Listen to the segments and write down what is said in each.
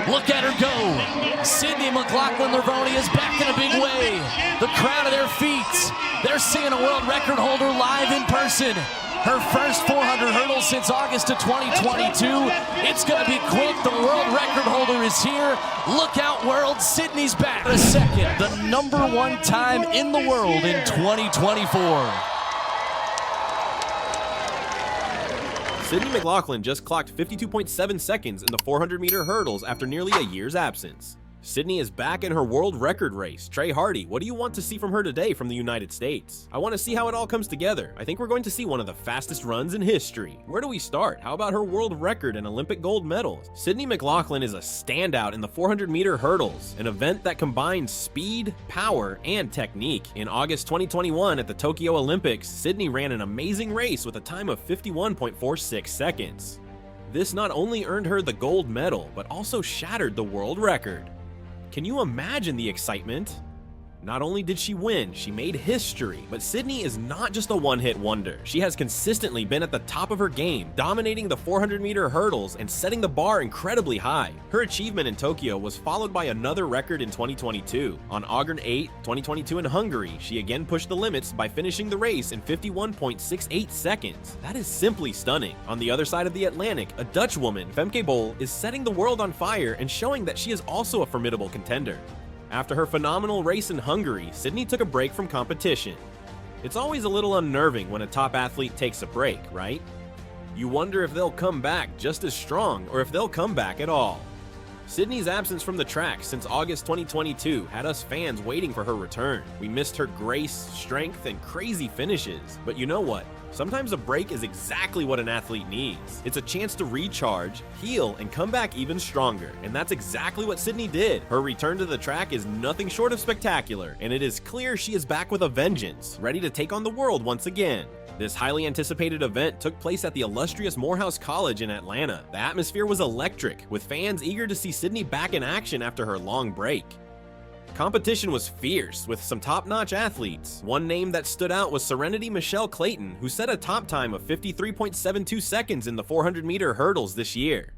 Look at her go. Sydney McLaughlin-Levrone is back in a big way. The crowd at their feet. They're seeing a world record holder live in person. Her first 400 hurdles since August of 2022. It's going to be quick. The world record holder is here. Look out, world. Sydney's back. A second, the #1 time in the world in 2024. Sydney McLaughlin just clocked 52.7 seconds in the 400-meter hurdles after nearly a year's absence. Sydney is back in her world record race. Trey Hardy, what do you want to see from her today from the United States? I want to see how it all comes together. I think we're going to see one of the fastest runs in history. Where do we start? How about her world record and Olympic gold medals? Sydney McLaughlin is a standout in the 400-meter hurdles, an event that combines speed, power, and technique. In August 2021 at the Tokyo Olympics, Sydney ran an amazing race with a time of 51.46 seconds. This not only earned her the gold medal, but also shattered the world record. Can you imagine the excitement? Not only did she win, she made history, but Sydney is not just a one-hit wonder. She has consistently been at the top of her game, dominating the 400-meter hurdles and setting the bar incredibly high. Her achievement in Tokyo was followed by another record in 2022. On August 8, 2022 in Hungary, she again pushed the limits by finishing the race in 51.68 seconds. That is simply stunning. On the other side of the Atlantic, a Dutch woman, Femke Bol, is setting the world on fire and showing that she is also a formidable contender. After her phenomenal race in Hungary, Sydney took a break from competition. It's always a little unnerving when a top athlete takes a break, right? You wonder if they'll come back just as strong or if they'll come back at all. Sydney's absence from the track since August 2022 had us fans waiting for her return. We missed her grace, strength, and crazy finishes. But you know what? Sometimes a break is exactly what an athlete needs. It's a chance to recharge, heal, and come back even stronger. And that's exactly what Sydney did. Her return to the track is nothing short of spectacular, and it is clear she is back with a vengeance, ready to take on the world once again. This highly anticipated event took place at the illustrious Morehouse College in Atlanta. The atmosphere was electric, with fans eager to see Sydney back in action after her long break. Competition was fierce, with some top-notch athletes. One name that stood out was Serenity Michelle Clayton, who set a top time of 53.72 seconds in the 400-meter hurdles this year.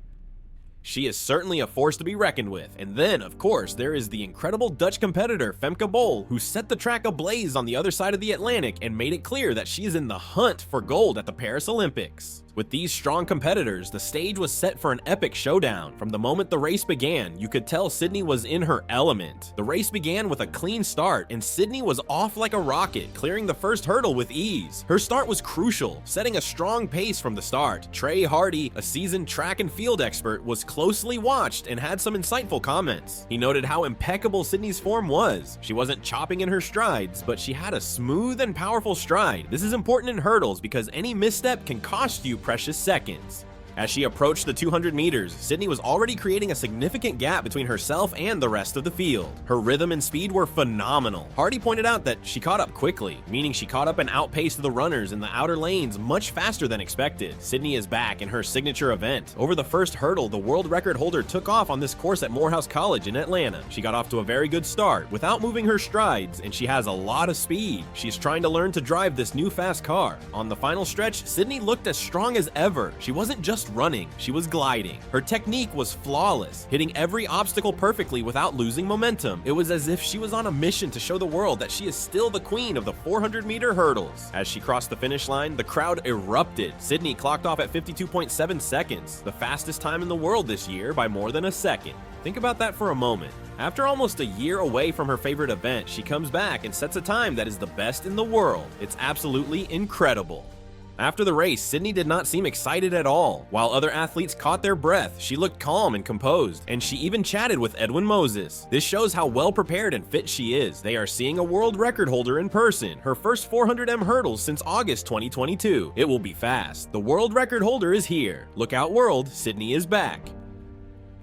She is certainly a force to be reckoned with. And then, of course, there is the incredible Dutch competitor Femke Bol, who set the track ablaze on the other side of the Atlantic and made it clear that she is in the hunt for gold at the Paris Olympics. With these strong competitors, the stage was set for an epic showdown. From the moment the race began, you could tell Sydney was in her element. The race began with a clean start, and Sydney was off like a rocket, clearing the first hurdle with ease. Her start was crucial, setting a strong pace from the start. Trey Hardy, a seasoned track and field expert, was closely watched and had some insightful comments. He noted how impeccable Sydney's form was. She wasn't chopping in her strides, but she had a smooth and powerful stride. This is important in hurdles because any misstep can cost you precious seconds. As she approached the 200 meters, Sydney was already creating a significant gap between herself and the rest of the field. Her rhythm and speed were phenomenal. Hardy pointed out that she caught up quickly, meaning she caught up and outpaced the runners in the outer lanes much faster than expected. Sydney is back in her signature event. Over the first hurdle, the world record holder took off on this course at Morehouse College in Atlanta. She got off to a very good start without moving her strides, and she has a lot of speed. She's trying to learn to drive this new fast car. On the final stretch, Sydney looked as strong as ever. She wasn't just running, she was gliding. Her technique was flawless, hitting every obstacle perfectly without losing momentum. It was as if she was on a mission to show the world that she is still the queen of the 400-meter hurdles. As she crossed the finish line, the crowd erupted. Sydney clocked off at 52.7 seconds, the fastest time in the world this year by more than a second. Think about that for a moment. After almost a year away from her favorite event, she comes back and sets a time that is the best in the world. It's absolutely incredible. After the race, Sydney did not seem excited at all. While other athletes caught their breath, she looked calm and composed, and she even chatted with Edwin Moses. This shows how well prepared and fit she is. They are seeing a world record holder in person, her first 400m hurdles since August 2022. It will be fast. The world record holder is here. Look out, world, Sydney is back.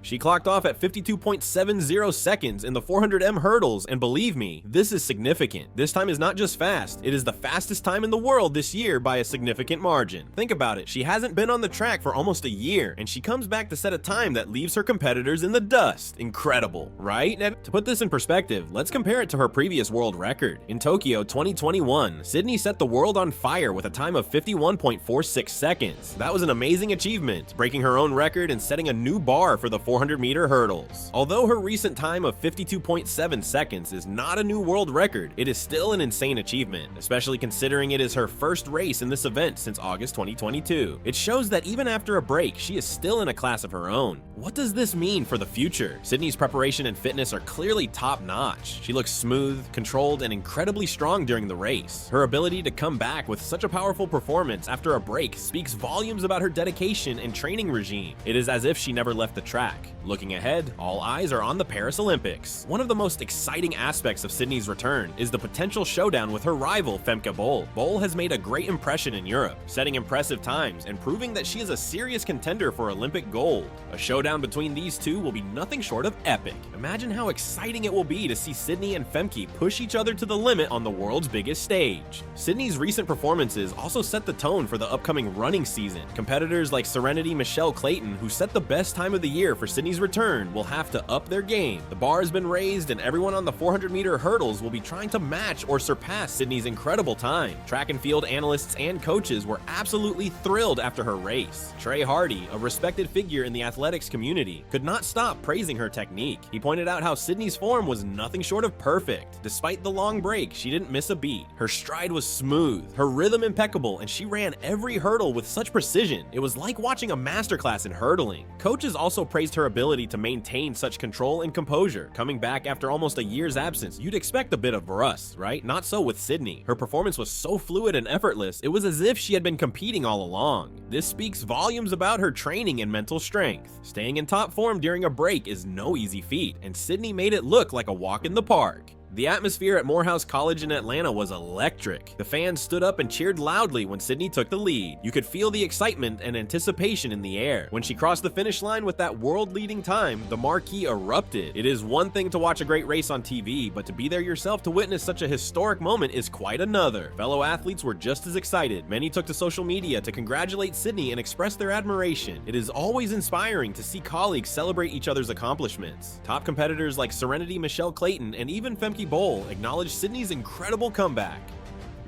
She clocked off at 52.70 seconds in the 400m hurdles, and believe me, this is significant. This time is not just fast, it is the fastest time in the world this year by a significant margin. Think about it, she hasn't been on the track for almost a year, and she comes back to set a time that leaves her competitors in the dust. Incredible, right? Now, to put this in perspective, let's compare it to her previous world record. In Tokyo 2021, Sydney set the world on fire with a time of 51.46 seconds. That was an amazing achievement, breaking her own record and setting a new bar for the 400-meter hurdles. Although her recent time of 52.7 seconds is not a new world record, it is still an insane achievement, especially considering it is her first race in this event since August 2022. It shows that even after a break, she is still in a class of her own. What does this mean for the future? Sydney's preparation and fitness are clearly top-notch. She looks smooth, controlled, and incredibly strong during the race. Her ability to come back with such a powerful performance after a break speaks volumes about her dedication and training regime. It is as if she never left the track. Looking ahead, all eyes are on the Paris Olympics. One of the most exciting aspects of Sydney's return is the potential showdown with her rival Femke Bol. Bol has made a great impression in Europe, setting impressive times and proving that she is a serious contender for Olympic gold. A showdown between these two will be nothing short of epic. Imagine how exciting it will be to see Sydney and Femke push each other to the limit on the world's biggest stage. Sydney's recent performances also set the tone for the upcoming running season. Competitors like Serenity Michelle Clayton, who set the best time of the year for Sydney's return, will have to up their game. The bar has been raised and everyone on the 400-meter hurdles will be trying to match or surpass Sydney's incredible time. Track and field analysts and coaches were absolutely thrilled after her race. Trey Hardy, a respected figure in the athletics community, could not stop praising her technique. He pointed out how Sydney's form was nothing short of perfect. Despite the long break, she didn't miss a beat. Her stride was smooth, her rhythm impeccable, and she ran every hurdle with such precision. It was like watching a masterclass in hurdling. Coaches also praised her ability to maintain such control and composure. Coming back after almost a year's absence, you'd expect a bit of rust, right? Not so with Sydney. Her performance was so fluid and effortless, it was as if she had been competing all along. This speaks volumes about her training and mental strength. Staying in top form during a break is no easy feat, and Sydney made it look like a walk in the park. The atmosphere at Morehouse College in Atlanta was electric. The fans stood up and cheered loudly when Sydney took the lead. You could feel the excitement and anticipation in the air. When she crossed the finish line with that world-leading time, the marquee erupted. It is one thing to watch a great race on TV, but to be there yourself to witness such a historic moment is quite another. Fellow athletes were just as excited. Many took to social media to congratulate Sydney and express their admiration. It is always inspiring to see colleagues celebrate each other's accomplishments. Top competitors like Serenity Michelle Clayton and even Femke Bol acknowledged Sydney's incredible comeback.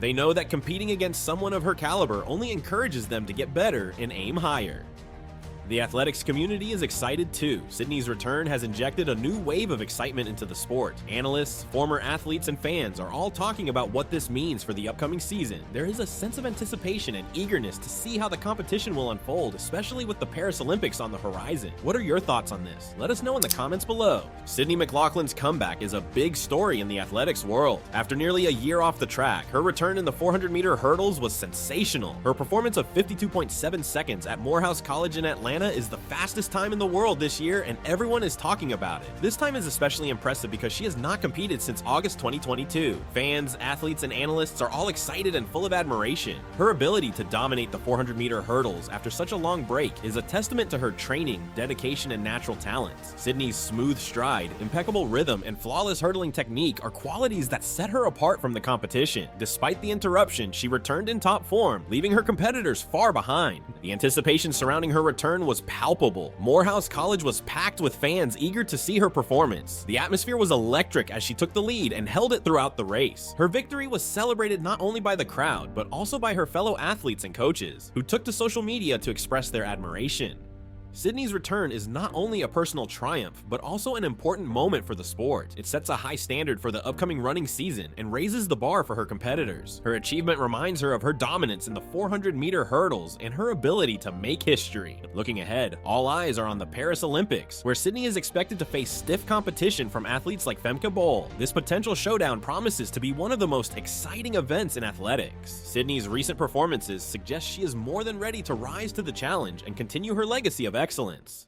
They know that competing against someone of her caliber only encourages them to get better and aim higher. The athletics community is excited too. Sydney's return has injected a new wave of excitement into the sport. Analysts, former athletes, and fans are all talking about what this means for the upcoming season. There is a sense of anticipation and eagerness to see how the competition will unfold, especially with the Paris Olympics on the horizon. What are your thoughts on this? Let us know in the comments below. Sydney McLaughlin's comeback is a big story in the athletics world. After nearly a year off the track, her return in the 400-meter hurdles was sensational. Her performance of 52.7 seconds at Morehouse College in Atlanta is the fastest time in the world this year, and everyone is talking about it. This time is especially impressive because she has not competed since August 2022. Fans, athletes, and analysts are all excited and full of admiration. Her ability to dominate the 400-meter hurdles after such a long break is a testament to her training, dedication, and natural talents. Sydney's smooth stride, impeccable rhythm, and flawless hurdling technique are qualities that set her apart from the competition. Despite the interruption, she returned in top form, leaving her competitors far behind. The anticipation surrounding her return was palpable. Morehouse College was packed with fans eager to see her performance. The atmosphere was electric as she took the lead and held it throughout the race. Her victory was celebrated not only by the crowd, but also by her fellow athletes and coaches, who took to social media to express their admiration. Sydney's return is not only a personal triumph, but also an important moment for the sport. It sets a high standard for the upcoming running season and raises the bar for her competitors. Her achievement reminds her of her dominance in the 400-meter hurdles and her ability to make history. Looking ahead, all eyes are on the Paris Olympics, where Sydney is expected to face stiff competition from athletes like Femke Bol. This potential showdown promises to be one of the most exciting events in athletics. Sydney's recent performances suggest she is more than ready to rise to the challenge and continue her legacy of excellence.